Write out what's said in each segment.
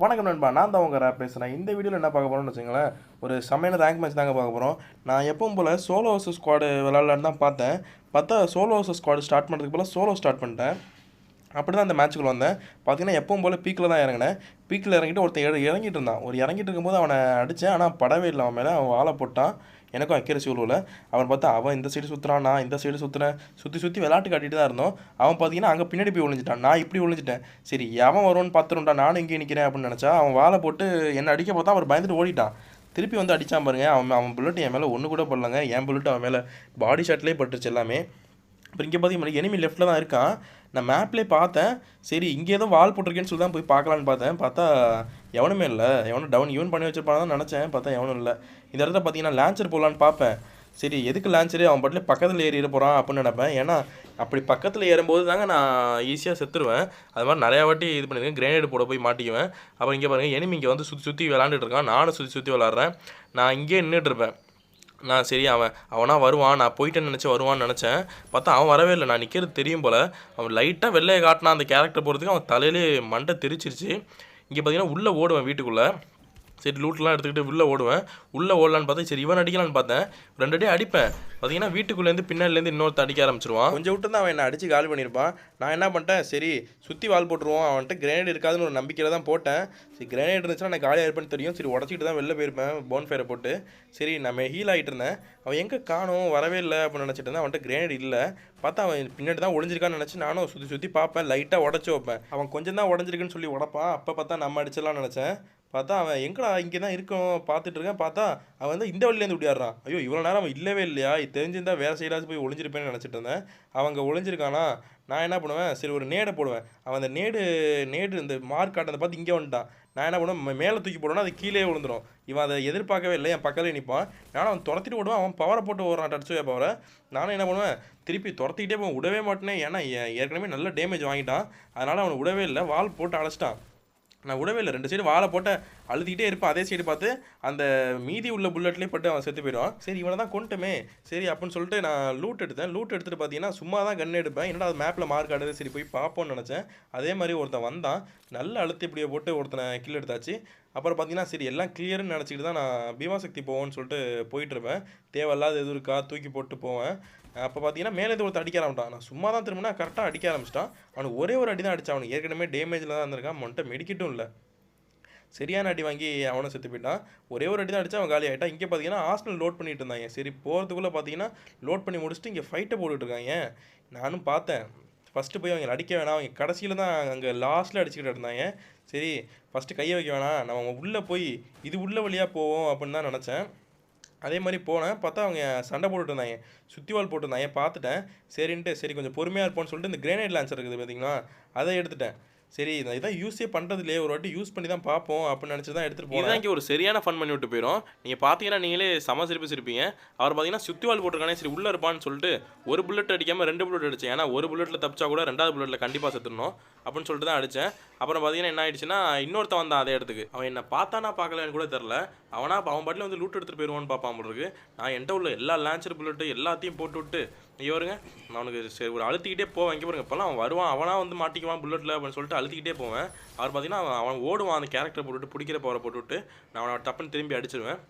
வணக்கம் நண்பா, நான் தான் உங்கள் ரேப் பேசுகிறேன். இந்த வீடியோவில் என்ன பார்க்க போகிறோம்னு வச்சுங்களேன், ஒரு செம்மையான ரேங்க் மேட்ச் தாங்க பார்க்க போகிறோம். நான் எப்பவும் போல் சோலோ வர்சஸ் ஸ்குவாடு விளாட்லான்னு தான் பார்த்தேன். பார்த்தா சோலோ வர்சஸ் ஸ்குவாடு ஸ்டார்ட் பண்ணுறதுக்கு போல் சோலோ ஸ்டார்ட் பண்ணிட்டேன். அப்படி தான் அந்த மேட்ச்சுக்குள்ள வந்தேன். பார்த்தீங்கன்னா எப்பவும் போல் பீக்கில் தான் இறங்கினேன். பீக்கில் இறங்கிட்டு ஒருத்தன் இறங்கிட்டு இருந்தான். இறங்கிட்டு இருக்கும்போது அவனை அடித்தேன். ஆனால் படவே இல்லை அவன் மேலே. அவன் வாழை போட்டான். எனக்கும் அக்கேரசி உழுவில். அவன் பார்த்தா அவன் இந்த சைடு சுற்றுறான், நான் இந்த சைடு சுற்றுறேன். சுற்றி விளாட்டு காட்டிட்டு தான் இருந்தோம். அவன் பார்த்தீங்கன்னா அங்கே பின்னாடி போய் ஒழிஞ்சிட்டான். நான் இப்படி ஒழிஞ்சிட்டேன். சரி அவன் வருவான்னு பார்த்துருண்டா, நானும் இங்கே நிற்கிறேன் அப்படின்னு நினச்சா அவன் வாழை போட்டு என்னை அடிக்க பார்த்தா அவர் பயந்துட்டு ஓடிட்டான். திருப்பி வந்து அடித்தான் பாருங்க. அவன் புல்லட் என் மேலே ஒன்று கூட போடலங்க. என் புல்லட் அவன் மேலே பாடி ஷாட்லேயே பட்டுருச்சு எல்லாமே. இப்போ இங்கே பார்த்தீங்கன்னா எனிமி லெஃப்ட்டில் தான் இருக்கான். நான் மேப்லேயே பார்த்தேன். சரி இங்கே ஏதோ வால் போட்டிருக்கேன்னு சொல்லி தான் போய் பார்க்கலான்னு பார்த்தேன். பார்த்தா எவனுமே இல்லை. எவனும் டவுன் ஈவன் பண்ணி வச்சிருப்பான்னு நினச்சேன். பார்த்தா எவனும் இல்லை. இந்த இடத்துல பார்த்தீங்கன்னா லான்ச்சர் போகலான்னு பார்ப்பேன். சரி எதுக்கு லான்ச்சரு, அவன் பாட்டிலே பக்கத்தில் ஏறி போகிறான் அப்படின்னு நினைப்பேன். ஏன்னா அப்படி பக்கத்தில் ஏறும்போது தாங்க நான் ஈஸியாக செத்துருவேன். அது மாதிரி நிறையா வாட்டி இது பண்ணியிருக்கேன். கிரேனேட் போட போய் மாட்டிக்குவேன். அப்புறம் இங்கே பாருங்கள், எனிமி இங்கே வந்து சுற்றி விளாண்டுட்டு இருக்கான். நானும் சுற்றி விளாட்றேன். நான் இங்கேயே நின்றுட்டுருப்பேன். நான் சரி அவனா வருவான், நான் போயிட்டேன்னு வருவான்னு நினச்சேன். பார்த்தா அவன் வரவே இல்லை. நான் நிற்கிறது தெரியும் போல். அவன் லைட்டாக வெள்ளையை காட்டினா அந்த கேரக்டர் போகிறதுக்கு அவன் தலையிலே மண்டை தெரிச்சிருச்சு. இங்கே பார்த்தீங்கன்னா உள்ளே ஓடுவேன் வீட்டுக்குள்ளே. சரி லூட்லாம் எடுத்துக்கிட்டு உள்ளே ஓடுவேன். உள்ளே ஓடலான்னு பார்த்தா சரி இவன் அடிக்கலான்னு பார்த்தேன். 2 அடி அடிப்பேன். பார்த்தீங்கன்னா வீட்டுக்குள்ளேருந்து பின்னாடிலேருந்து இன்னொருத்த அடிக்க ஆரம்பிச்சிருவான். கொஞ்சம் விட்டு தான் அவன் என்னை அடித்து காலி பண்ணியிருப்பான். நான் என்ன பண்ணிட்டேன், சரி சுற்றி வால் போட்டுருவோம், அவன்கிட்ட கிரேனேட் இருக்காதுன்னு ஒரு நம்பிக்கையில் தான் போட்டேன். சரி கிரேனேட் இருந்துச்சுன்னா நான் காலியாக இருப்பேன்னு தெரியும். சரி உடச்சிக்கிட்டு தான் வெளில போயிருப்பேன் போன் ஃபயரை போட்டு. சரி நம்ம ஹீல் ஆகிட்டு இருந்தேன். அவன் எங்கே காணும், வரவே இல்லை அப்படின்னு நினச்சிட்டு இருந்தேன். அவன்கிட்ட கிரேனேட் இல்லை. பார்த்தா அவன் பின்னாடி தான் ஒழிஞ்சிருக்கான்னு நினச்சி நானும் சுற்றி பார்ப்பேன். லைட்டாக உடச்சி வைப்பேன். அவன் கொஞ்சம் தான் உடஞ்சிருக்குன்னு சொல்லி உடப்பான். அப்போ பார்த்தா நம்ம அடிச்சிடலாம்னு நினச்சேன். பார்த்தா அவன் எங்கடா இங்கே தான் இருக்கும் பார்த்துட்டு இருக்கேன். பார்த்தா அவன் வந்து இந்த வழியிலேருந்து விடியாடுறான். ஐயோ இவ்வளோ நேரம் அவன் இல்லவே இல்லையா, இது தெரிஞ்சிருந்தா வேறு சைடாச்சும் போய் ஒளிஞ்சிருப்பேன்னு நினச்சிட்டு இருந்தேன். அவங்க ஒளிஞ்சிருக்கானா. நான் என்ன பண்ணுவேன், சரி ஒரு நேடை போடுவேன். அவன் அந்த நேடு இந்த மார்க் காட்டதை பார்த்து இங்கே வந்துட்டான். நான் என்ன பண்ணுவேன், மேலே தூக்கி போடுவேன்னா அது கீழே விழுந்துடும். இவன் அதை எதிர்பார்க்கவே இல்லை. என் பக்கத்தில் நிற்பான். நானும் அவன் துரத்திட்டு ஓடுவான். அவன் பவரை போட்டு ஓடுறான், டச்சுவே பவரை. நானும் என்ன பண்ணுவேன், திருப்பி துரத்திக்கிட்டே போவேன். விடவே மாட்டேனே. ஏன்னா ஏற்கனவே நல்ல டேமேஜ் வாங்கிட்டான். அதனால் அவனை விடவே இல்லை. வால் போட்டு அழைச்சிட்டான். நான் விடவே இல்லை. 2 சைடு வாழை போட்டு அழுத்திக்கிட்டே இருப்பேன். அதே சைடு பார்த்து அந்த மீதி உள்ள புல்லட்லேயே பட்டு அவன் செத்து போயிடுவான். சரி இவனை தான் கொண்டுமே சரி அப்படின்னு சொல்லிட்டு நான் லூட் எடுத்தேன். லூட் எடுத்துகிட்டு பார்த்தீங்கன்னா சும்மா தான் கன் எடுப்பேன். என்னடா அது மேப்பில் மார்க் ஆடுது, சரி போய் பார்ப்போன்னு நினச்சேன். அதே மாதிரி ஒருத்தன் வந்தான். நல்ல அழுத்தி இப்படியே போட்டு ஒருத்தனை கில் எடுத்தாச்சு. அப்புறம் பார்த்தீங்கன்னா சரி எல்லாம் கிளியர்னு நினச்சிக்கிட்டு தான் நான் பீமாசக்தி போவோன்னு சொல்லிட்டு போயிட்டுருப்பேன். தேவையில்லாத எதுவும் இருக்கா தூக்கி போட்டு போவேன். அப்போ பார்த்தீங்கன்னா மேலே ஒருத்தர் அடிக்க ஆரம்பிட்டான். நான் சும்மா தான் திரும்பினா கரெக்டாக அடிக்க ஆரம்பிச்சிட்டான். அவனுக்கு ஒரே ஒரு அடி தான் அடித்தான். அவனுக்கு ஏற்கனவே டேமேஜில் தான் இருந்திருக்கான். அவன்கிட்ட மெடிக்கிட்டும் இல்லை. சரியான அடி வாங்கி அவனும் செத்து போயிட்டான். ஒரே ஒரு அடி தான் அடித்து அவன் காலி ஆகிட்டான். இங்கே பார்த்தீங்கன்னா ஹாஸ்டல் லோட் பண்ணிட்டு இருந்தாங்க. சரி போகிறதுக்குள்ளே பார்த்தீங்கன்னா லோட் பண்ணி முடிச்சுட்டு இங்கே ஃபைட்டை போட்டுட்ருக்காங்க. நானும் பார்த்தேன். ஃபஸ்ட்டு போய் அவங்க அடிக்க வேணாம், அவங்க கடைசியில் தான் அங்கே லாஸ்ட்டில் அடிச்சுக்கிட்டு இருந்தாங்க. சரி ஃபஸ்ட்டு கையை வைக்க வேணாம், நம்ம உள்ளே போய் இது உள்ள வழியாக போவோம் அப்படின்னு தான் நினச்சேன். அதே மாதிரி போனேன். பார்த்தா அவங்க சண்டை போட்டுட்டு இருந்தாங்க. சுற்றி வால் போட்டுருந்தாங்க. பார்த்துட்டேன். சரின்ட்டு சரி கொஞ்சம் பொறுமையாக இருப்போம்னு சொல்லிட்டு இந்த கிரேனேட் லான்ச்சர் இருக்குது பார்த்தீங்களா, அதை எடுத்துட்டேன். சரி இதான் யூஸே பண்ணுறது இல்லையே, ஒரு வாட்டி யூஸ் பண்ணி தான் பார்ப்போம் அப்படின்னு நினச்சி தான் எடுத்துகிட்டு போனேன். இங்கே ஒரு சரியான ஃபன் பண்ணி விட்டு போயிடும். நீங்கள் பார்த்தீங்கன்னா நீங்களே சிரிப்பீங்க. அவர் பார்த்தீங்கன்னா சுற்றி வால் போட்டிருக்கானே, சரி உள்ளே இருப்பான்னு சொல்லிட்டு ஒரு புல்லட் அடிக்காமல் 2 புல்லட் அடித்தேன். ஏன்னா ஒரு புல்லட்டில் தப்பிச்சா கூட 2வது புல்லட்டில் கண்டிப்பாக செத்துடணும் அப்படின்னு சொல்லிட்டு தான் அடித்தேன். அப்புறம் பார்த்தீங்கன்னா என்ன ஆயிடுச்சுன்னா இன்னொருத்தன் வந்தான் அதே இடத்துக்கு. அவன் என்ன பார்த்தானா பார்க்கலன்னு கூட தெரில. அவன் பாட்டில் வந்து லூட் எடுத்துகிட்டு போயிடுவான்னு பார்ப்பான் போடுறதுக்கு. நான் என்கிட்ட உள்ள எல்லா லான்ச்சர் புல்லட்டு எல்லாத்தையும் போட்டு விட்டு இவருங்க நான் அவனுக்கு சரி ஒரு அழுத்திக்கிட்டே போவேன். இங்கே பாருங்க, இப்போல்லாம் அவன் வருவான், அவனா வந்து மாட்டிக்குவான் புல்லட்டில் அப்படின்னு சொல்லிட்டு அழுத்திக்கிட்டே போவேன். அவர் பார்த்தீங்கன்னா அவன் ஓடுவான். அந்த கேரக்டர் போட்டுவிட்டு பிடிக்கிற பவரை போட்டுவிட்டு நான் அவனை டப்புன்னு திரும்பி அடிச்சிடுவேன்.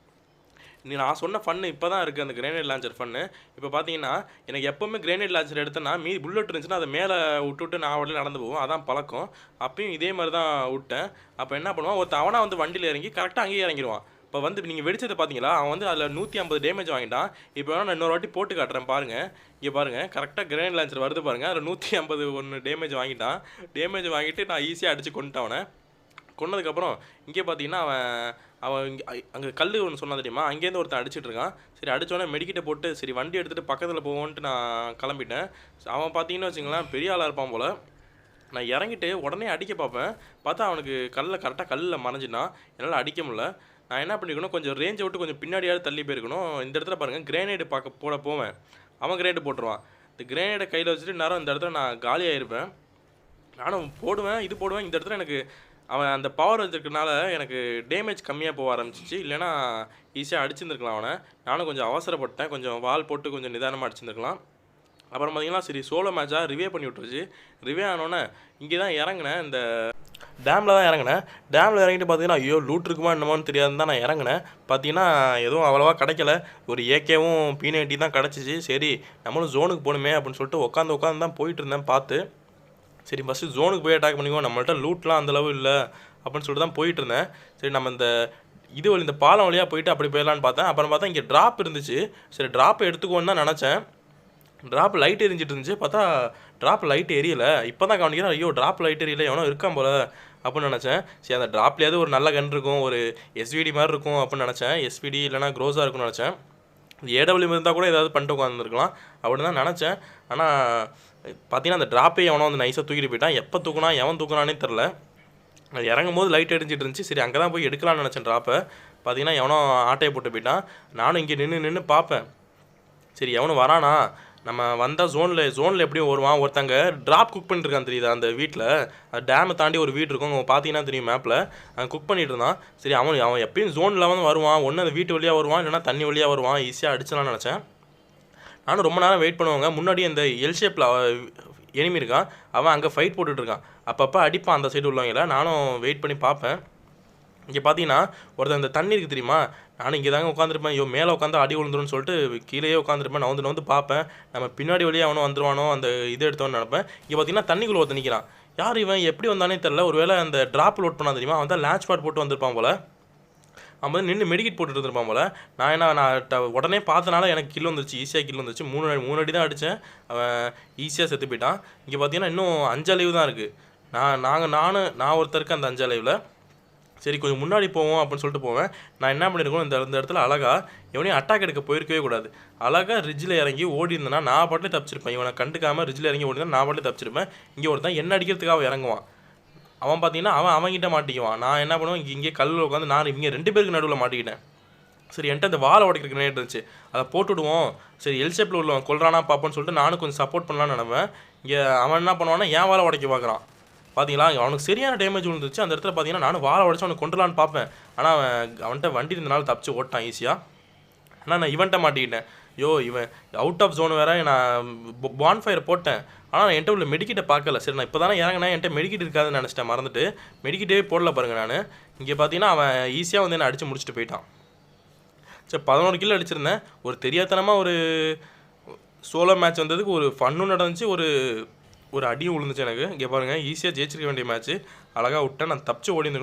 நான் சொன்ன ஃபன்னு இப்போ தான் இருக்குது, அந்த கிரேனேட் லான்ச்சர் ஃபன்னு. இப்போ பார்த்தீங்கன்னா எனக்கு எப்போவுமே கிரேனேட் லான்ச்சர் எடுத்தேன்னா மீதி புல்லட் இருந்துச்சுன்னா அதை மேலே விட்டுவிட்டு நான் உடனே நடந்து போவோம். அதான் பழக்கம். அப்பயும் இதே மாதிரி தான் விட்டேன். அப்போ என்ன பண்ணுவான், அவனா வந்து வண்டியில் இறங்கி கரெக்டாக அங்கேயே இறங்கிடுவான். இப்போ வந்து நீங்கள் வெடிச்சதை பார்த்தீங்களா, அவன் வந்து அதில் 150 டேமேஜ் வாங்கிட்டான். இப்போ வேணால் நான் இன்னொரு வாட்டி போட்டு காட்டுறேன் பாருங்கள். இங்கே பாருங்கள், கரெக்டாக கிரேனேட் லான்ச்சர் வருது பாருங்கள். அதில் 151 டேமேஜ் வாங்கிட்டான். டேமேஜ் வாங்கிட்டு நான் ஈஸியாக அடித்து கொண்டுட்டேன் அவனை. கொண்டதுக்கப்புறம் இங்கே பார்த்தீங்கன்னா அவன் இங்கே அங்கே கல் ஒன்று சொன்னா தெரியுமா, அங்கேருந்து ஒருத்தன் அடிச்சிட்டு இருக்கான். சரி அடித்தோடனே மெடிக்கிட்ட போட்டு சரி வண்டி எடுத்துகிட்டு பக்கத்தில் போவோன்ட்டு நான் கிளம்பிட்டேன். அவன் பார்த்தீங்கன்னு வச்சுங்களேன் பெரிய ஆளாக இருப்பான் போல். நான் இறங்கிட்டு உடனே அடிக்க பார்ப்பேன். பார்த்தா அவனுக்கு கரெக்டாக கல்லில் மறைஞ்சினான். என்னால் அடிக்க முடியல. நான் என்ன பண்ணிக்கணும், கொஞ்சம் ரேஞ்சை விட்டு கொஞ்சம் பின்னாடியாவது தள்ளி போயிருக்கணும். இந்த இடத்துல பாருங்கள் கிரேனேடு போவேன். அவன் கிரேனேடு போட்டுருவான். இந்த கிரேனேடை கையில் வச்சுட்டு நேரம் இந்த இடத்துல நான் காலியாக இருப்பேன். நானும் போடுவேன். இந்த இடத்துல எனக்கு அவன் அந்த பவர் வச்சுருக்கனால எனக்கு டேமேஜ் கம்மியாக போக ஆரம்பிச்சிச்சு. இல்லைனா ஈஸியாக அடிச்சுருந்துருக்கலாம் அவனை. நானும் கொஞ்சம் அவசரப்பட்டேன். கொஞ்சம் வால் போட்டு கொஞ்சம் நிதானமாக அடிச்சுருந்துருக்கலாம். அப்புறம் பார்த்தீங்கன்னா சரி சோலோ மேட்சாக ரிவே பண்ணி விட்டுருச்சு. ரிவே ஆனோடனே இங்கே தான் இறங்கினேன். இந்த டேமில் தான் இறங்கினேன். டேமில் இறங்கிட்டு பார்த்தீங்கன்னா, ஐயோ லூட் இருக்குமா என்னமோன்னு தெரியாதுன்னு தான் நான் இறங்கினேன். பார்த்தீங்கன்னா எதுவும் அவ்வளோவா கிடைக்கல. ஒரு ஏகேவும் P90 தான் கிடச்சிச்சு. சரி நம்மளும் ஜோனுக்கு போகணுமே அப்படின்னு சொல்லிட்டு உட்காந்து தான் போயிட்டு இருந்தேன் பார்த்து. சரி ஃபஸ்ட்டு ஜோனுக்கு போய் அட்டாக் பண்ணிக்குவோம், நம்மள்ட்ட லூட்லாம் அந்தளவு இல்லை அப்படின்னு சொல்லிட்டு தான் போயிட்டு இருந்தேன். சரி நம்ம இந்த பாலம் வழியாக போயிட்டு அப்படி போயிடலான்னு பார்த்தேன். அப்புறம் பார்த்தா இங்கே ட்ராப் இருந்துச்சு. சரி ட்ராப் எடுத்துக்கோன்னு தான் நினச்சேன். ட்ராப் லைட் எரிஞ்சிட்டு இருந்துச்சு. பார்த்தா ட்ராப் லைட் எரியலை. இப்போ தான் கவனிக்கிறேன், ஐயோ ட்ராப் லைட் எரியலை, எவனோ இருக்கான் போல அப்படின்னு நினச்சேன். சரி அந்த ட்ராப்லேயாவது ஒரு நல்ல கன் இருக்கும், ஒரு SVD மாதிரி இருக்கும் அப்படின்னு நினச்சேன். SVD இல்லைனா க்ரோஸாக இருக்கும்னு நினச்சேன். AW இருந்தால் கூட ஏதாவது பண்ணிட்டு உட்காந்துருக்கலாம் அப்படின்னு தான் நினச்சேன். ஆனால் பார்த்தீங்கன்னா அந்த ட்ராப்பே எவனோ வந்து நைஸாக தூக்கிட்டு போயிட்டான். எப்போ தூக்குனா எவன் தூக்குனானே தெரில. இறங்கும் போது லைட் எரிஞ்சிட்டு இருந்துச்சு. சரி அங்கே தான் போய் எடுக்கலாம்னு நினச்சேன் ட்ராப்பை. பார்த்தீங்கன்னா எவனோ ஆட்டையை போட்டு போயிட்டான். நானும் இங்கே நின்று பார்ப்பேன். சரி எவனும் வரானா, நம்ம வந்தால் ஜோனில் எப்படியும் வருவான். ஒருத்தங்க ட்ராப் குக் பண்ணிட்டுருக்கான் தெரியுதா அந்த வீட்டில். அது டேமை தாண்டி ஒரு வீடு இருக்கும், அவங்க பார்த்தீங்கன்னா தெரியும் மேப்பில். அவன் குக் பண்ணிட்டு இருந்தான். சரி அவன் எப்பயும் ஜோனில் வந்து வருவான். ஒன்று அந்த வீட்டு வழியாக வருவான், இல்லைனா தண்ணி வழியாக வருவான். ஈஸியாக அடிச்சலாம்னு நினச்சேன். நானும் ரொம்ப நேரம் வெயிட் பண்ணுவாங்க. முன்னாடி அந்த எல் ஷேப்பில் எனிமி இருக்கான், அவன் அங்கே ஃபைட் போட்டுட்ருக்கான். அப்பப்போ அடிப்பான் அந்த சைடு உள்ளவங்கள. நானும் வெயிட் பண்ணி பார்ப்பேன். இங்கே பார்த்தீங்கன்னா ஒருத்தர் இந்த தண்ணி இருக்குது தெரியுமா, நானும் இங்கே தாங்க உட்காந்துருப்பேன். ஐயோ மேலே உட்காந்து அடி விழுந்துருன்னு சொல்லிட்டு கீழேயே உட்காந்துருப்பேன். நான் வந்து பார்ப்பேன், நம்ம பின்னாடி வழியாக அவனும் வந்துடுவானோ அந்த இது எடுத்தோன்னு நினைப்பேன். இங்கே பார்த்தீங்கன்னா தண்ணிக்குள்ளே ஒருத்தர் நிற்கிறான். யார் இவன், எப்படி வந்தானே தெரில. ஒரு வேளை அந்த ட்ராப் லோட் பண்ணா தெரியுமா, அவன் தான் லான்ச் பேட் போட்டு வந்திருப்பான் போல். அவன் வந்து நின்று மெடிக்கெட் போட்டுட்டு இருந்திருப்பான் போல். நான் உடனே பார்த்தனால எனக்கு கில் வந்துருச்சு, ஈஸியாக கில் வந்துருச்சு. 3 அடி தான் அடித்தேன், அவன் ஈஸியாக செத்து போயிட்டான். இங்கே பார்த்தீங்கன்னா இன்னும் 5 அலைவு தான் இருக்குது. நான் ஒருத்தருக்கு அந்த 5 அலைவில். சரி கொஞ்சம் முன்னாடி போவோம் அப்படின்னு சொல்லிட்டு போவேன். நான் என்ன பண்ணியிருக்கோம், இந்த இடத்துல அழகாக எவனையும் அட்டாக் எடுக்க போயிருக்கவே கூடாது. அழகாக ரிட்ஜில் இறங்கி ஓடி இருந்தேன்னா நான் பாட்டிலே தப்பிச்சிருப்பேன். இவனை கண்டுக்காமல் ரிட்ஜில் இறங்கி ஓடி இருந்தால் நான் பாட்டிலே தப்பிச்சிருப்பேன். இங்கே ஒருத்தன் என்ன அடிக்கிறதுக்காக இறங்குவான். அவன் பார்த்தீங்கன்னா அவன்கிட்ட மாட்டிக்குவான். நான் என்ன பண்ணுவேன், இங்கே கல்லில் உட்காந்து நான் இங்கே 2 பேருக்கு நடுவில் மாட்டிக்கிட்டேன். சரி என்கிட்ட அந்த வாழை உடைக்கிறதுக்கு நேரிட்டு இருந்துச்சு, அதை போட்டுவிடுவோம். சரி எல் ஷேப்பில் உள்ளவன் கொல்றானா பார்ப்போன்னு சொல்லிட்டு நானும் கொஞ்சம் சப்போர்ட் பண்ணலான்னு நினைப்பேன். இங்கே அவன் என்ன பண்ணுவான்னா என் வாழை உடைக்க பார்க்குறான். பார்த்தீங்களா அவனுக்கு சரியான டேமேஜ் விழுந்துச்சு. அந்த இடத்துல பார்த்தீங்கன்னா நானும் வாழை உடச்சு அவனுக்கு கொண்டுலான்னு பார்ப்பேன். ஆனால் அவன்கிட்ட வண்டி இருந்தனால தப்பிச்சு ஓட்டான் ஈஸியாக. ஆனால் நான் இவன்ட்ட மாட்டிக்கிட்டேன். இவன் அவுட் ஆஃப் ஜோன் வேறு. நான் பான்ஃபயர் போட்டேன், ஆனால் நான் என்கிட்ட உள்ள மெடிக்கிட்டை பார்க்கல. சரி நான் இப்போ தானே இறங்கினேன், என்கிட்ட மெடிக்கிட் இருக்காதுன்னு நினச்சிட்டேன், மறந்துட்டு மெடிக்கிட்டே போடல பாருங்கள். நான் இங்கே பார்த்தீங்கன்னா அவன் ஈஸியாக வந்து என்னை அடித்து முடிச்சுட்டு போயிட்டான். சரி 11 கிலோ அடிச்சிருந்தேன். ஒரு தெரியாதனமாக ஒரு சோலோ மேட்ச் வந்ததுக்கு ஒரு ஃபன்னும் நடந்துச்சு, ஒரு அடியும் விழுந்துச்சு எனக்கு. இங்கே பாருங்கள், ஈஸியாக ஜெயிச்சிருக்க வேண்டிய மேட்ச்சு அழகாக விட்டேன். நான் தப்பிச்சு ஓடி